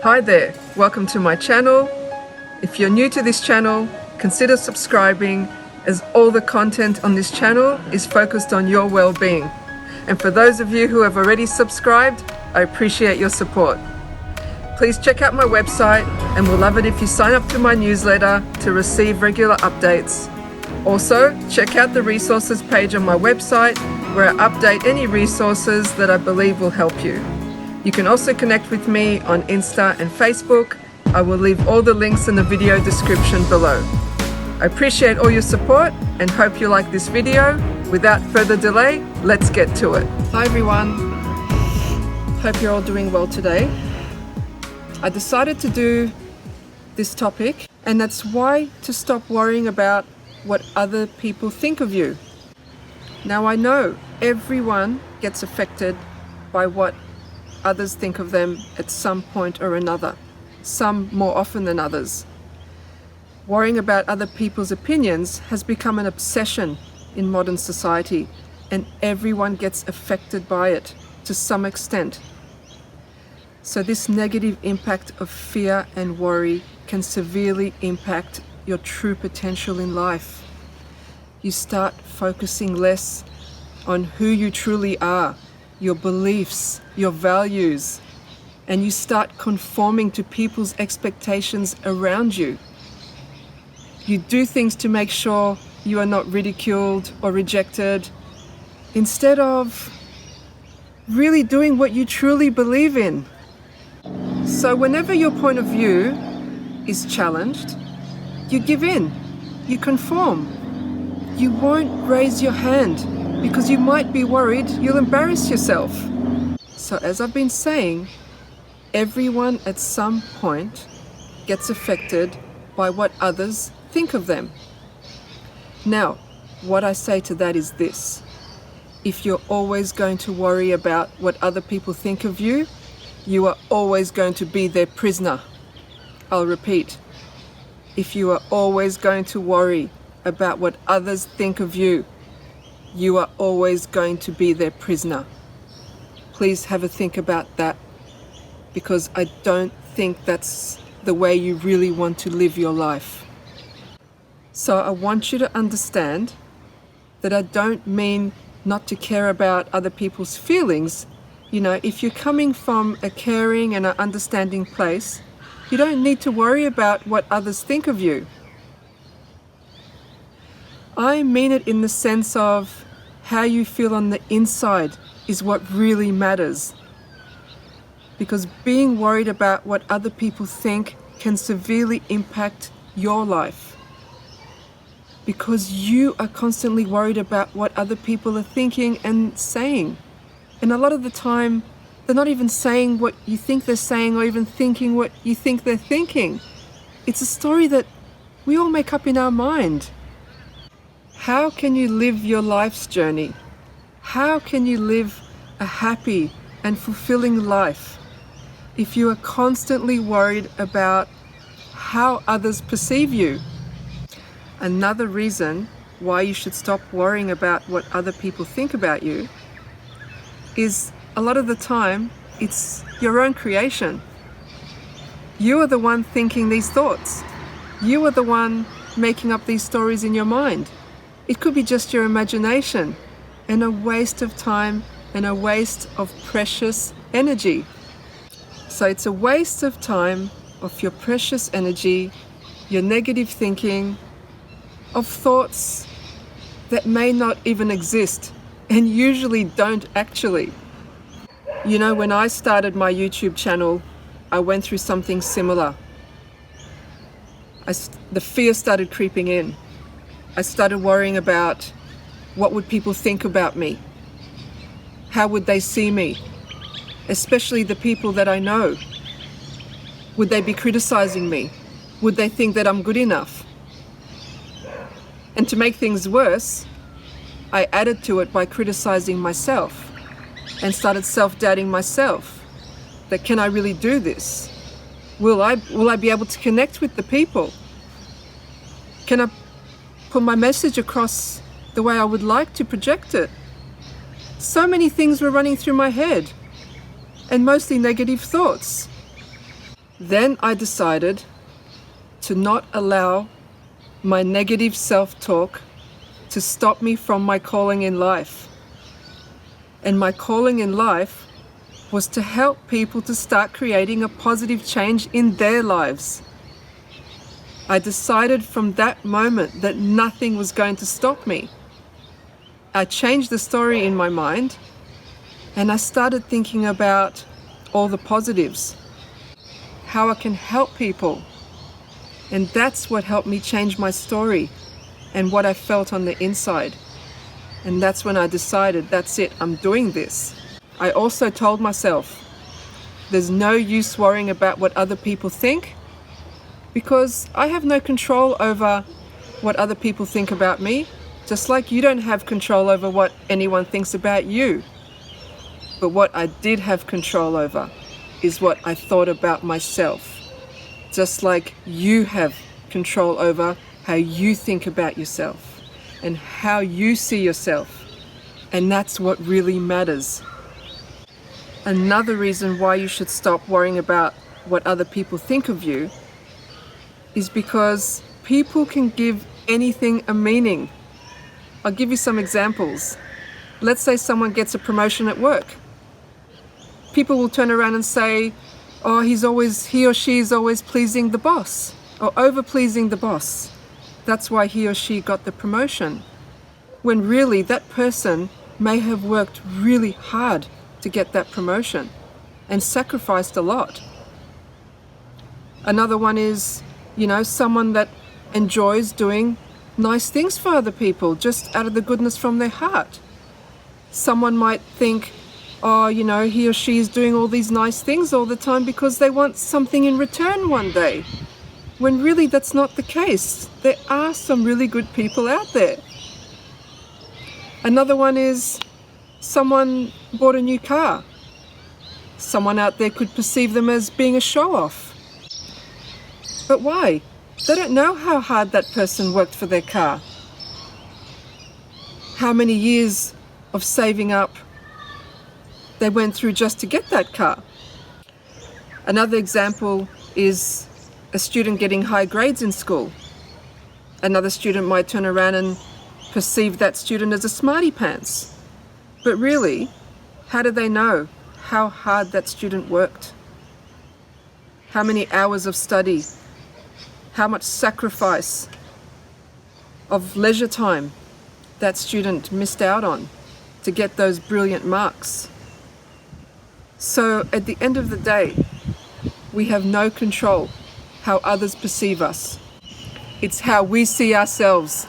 Hi there, welcome to my channel. If you're new to this channel, consider subscribing, as all the content on this channel is focused on your well-being. And for those of you who have already subscribed, I appreciate your support. Please check out my website, and we'll love it if you sign up to my newsletter to receive regular updates. Also, check out the resources page on my website where I update any resources that I believe will help you. You can also connect with me on Insta and Facebook. I will leave all the links in the video description below. I appreciate all your support and hope you like this video. Without further delay, let's get to it. Hi everyone, hope you're all doing well today. I decided to do this topic, and that's why to stop worrying about what other people think of you. Now I know everyone gets affected by what others think of them at some point or another, some more often than others. Worrying about other people's opinions has become an obsession in modern society, and everyone gets affected by it to some extent. So this negative impact of fear and worry can severely impact your true potential in life. You start focusing less on who you truly are, your beliefs, your values, and you start conforming to people's expectations around you. You do things to make sure you are not ridiculed or rejected, instead of really doing what you truly believe in. So whenever your point of view is challenged, you give in, you conform. You won't raise your hand because you might be worried you'll embarrass yourself. So as I've been saying, everyone at some point gets affected by what others think of them. Now, what I say to that is this: if you're always going to worry about what other people think of you, you are always going to be their prisoner. I'll repeat. If you are always going to worry about what others think of you, you are always going to be their prisoner. Please have a think about that, because I don't think that's the way you really want to live your life. So I want you to understand that I don't mean not to care about other people's feelings. You know, if you're coming from a caring and an understanding place, you don't need to worry about what others think of you. I mean it in the sense of how you feel on the inside is what really matters. Because being worried about what other people think can severely impact your life. Because you are constantly worried about what other people are thinking and saying. And a lot of the time, they're not even saying what you think they're saying or even thinking what you think they're thinking. It's a story that we all make up in our mind. How can you live your life's journey? How can you live a happy and fulfilling life if you are constantly worried about how others perceive you? Another reason why you should stop worrying about what other people think about you is a lot of the time it's your own creation. You are the one thinking these thoughts. You are the one making up these stories in your mind. It could be just your imagination, and a waste of time and a waste of precious energy. So it's a waste of time, of your precious energy, your negative thinking, of thoughts that may not even exist and usually don't actually. You know, when I started my YouTube channel, I went through something similar. The fear started creeping in. I started worrying about what would people think about me? How would they see me? Especially the people that I know. Would they be criticizing me? Would they think that I'm good enough? And to make things worse, I added to it by criticizing myself and started self-doubting myself. That can I really do this? Will I be able to connect with the people? Can I put my message across the way I would like to project it? So many things were running through my head, and mostly negative thoughts. Then I decided to not allow my negative self-talk to stop me from my calling in life. And my calling in life was to help people to start creating a positive change in their lives. I decided from that moment that nothing was going to stop me. I changed the story in my mind and I started thinking about all the positives, how I can help people. And that's what helped me change my story and what I felt on the inside. And that's when I decided, that's it, I'm doing this. I also told myself, there's no use worrying about what other people think, because I have no control over what other people think about me, just like you don't have control over what anyone thinks about you. But what I did have control over is what I thought about myself, just like you have control over how you think about yourself and how you see yourself. And that's what really matters. Another reason why you should stop worrying about what other people think of you is because people can give anything a meaning. I'll give you some examples. Let's say someone gets a promotion at work. People will turn around and say, oh, he or she is always pleasing the boss or over-pleasing the boss. That's why he or she got the promotion. When really that person may have worked really hard to get that promotion and sacrificed a lot. Another one is, someone that enjoys doing nice things for other people just out of the goodness from their heart. Someone might think, oh, he or she is doing all these nice things all the time because they want something in return one day. When really that's not the case. There are some really good people out there. Another one is someone bought a new car. Someone out there could perceive them as being a show-off. But why? They don't know how hard that person worked for their car. How many years of saving up they went through just to get that car. Another example is a student getting high grades in school. Another student might turn around and perceive that student as a smarty pants. But really, how do they know how hard that student worked? How many hours of study? How much sacrifice of leisure time that student missed out on to get those brilliant marks? So at the end of the day, we have no control how others perceive us. It's how we see ourselves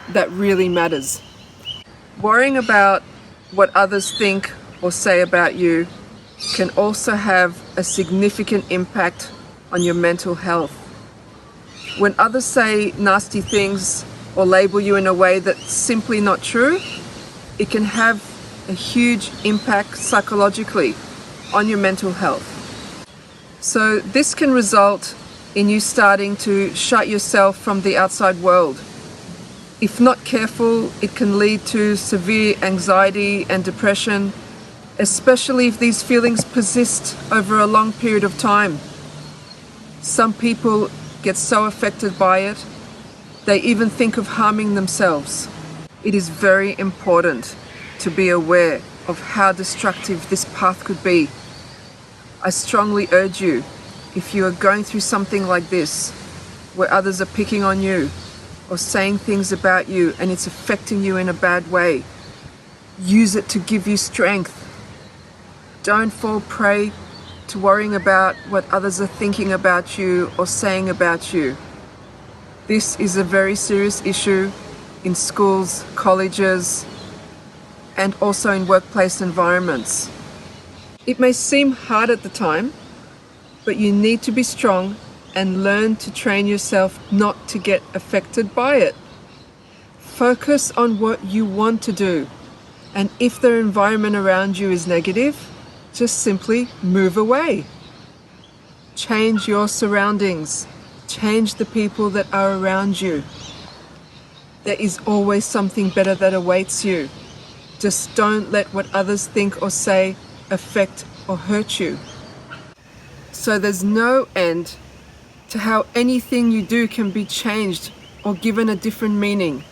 that really matters. Worrying about what others think or say about you can also have a significant impact on your mental health. When others say nasty things or label you in a way that's simply not true, it can have a huge impact psychologically on your mental health. So this can result in you starting to shut yourself from the outside world. If not careful, it can lead to severe anxiety and depression, especially if these feelings persist over a long period of time. Some people get so affected by it, they even think of harming themselves. It is very important to be aware of how destructive this path could be. I strongly urge you, if you are going through something like this, where others are picking on you or saying things about you and it's affecting you in a bad way, use it to give you strength. Don't fall prey to worrying about what others are thinking about you or saying about you. This is a very serious issue in schools, colleges, and also in workplace environments. It may seem hard at the time, but you need to be strong and learn to train yourself not to get affected by it. Focus on what you want to do, and if the environment around you is negative, just simply move away. Change your surroundings. Change the people that are around you. There is always something better that awaits you. Just don't let what others think or say affect or hurt you. So there's no end to how anything you do can be changed or given a different meaning.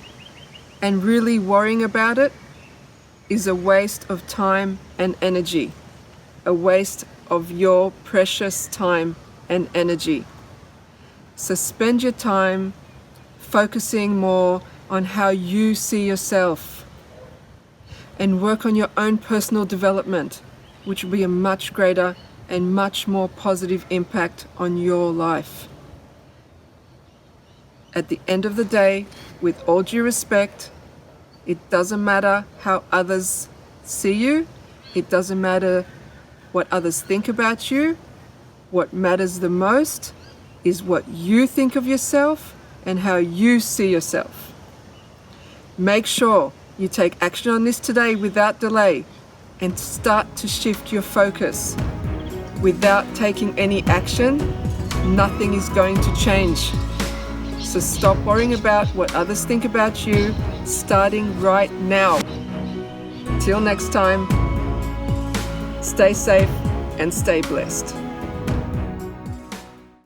And really worrying about it is a waste of time and energy, a waste of your precious time and energy. So spend your time focusing more on how you see yourself and work on your own personal development, which will be a much greater and much more positive impact on your life. At the end of the day, with all due respect, it doesn't matter how others see you. It doesn't matter what others think about you. What matters the most is what you think of yourself and how you see yourself. Make sure you take action on this today without delay and start to shift your focus. Without taking any action, nothing is going to change. So stop worrying about what others think about you, starting right now. Till next time, stay safe and stay blessed.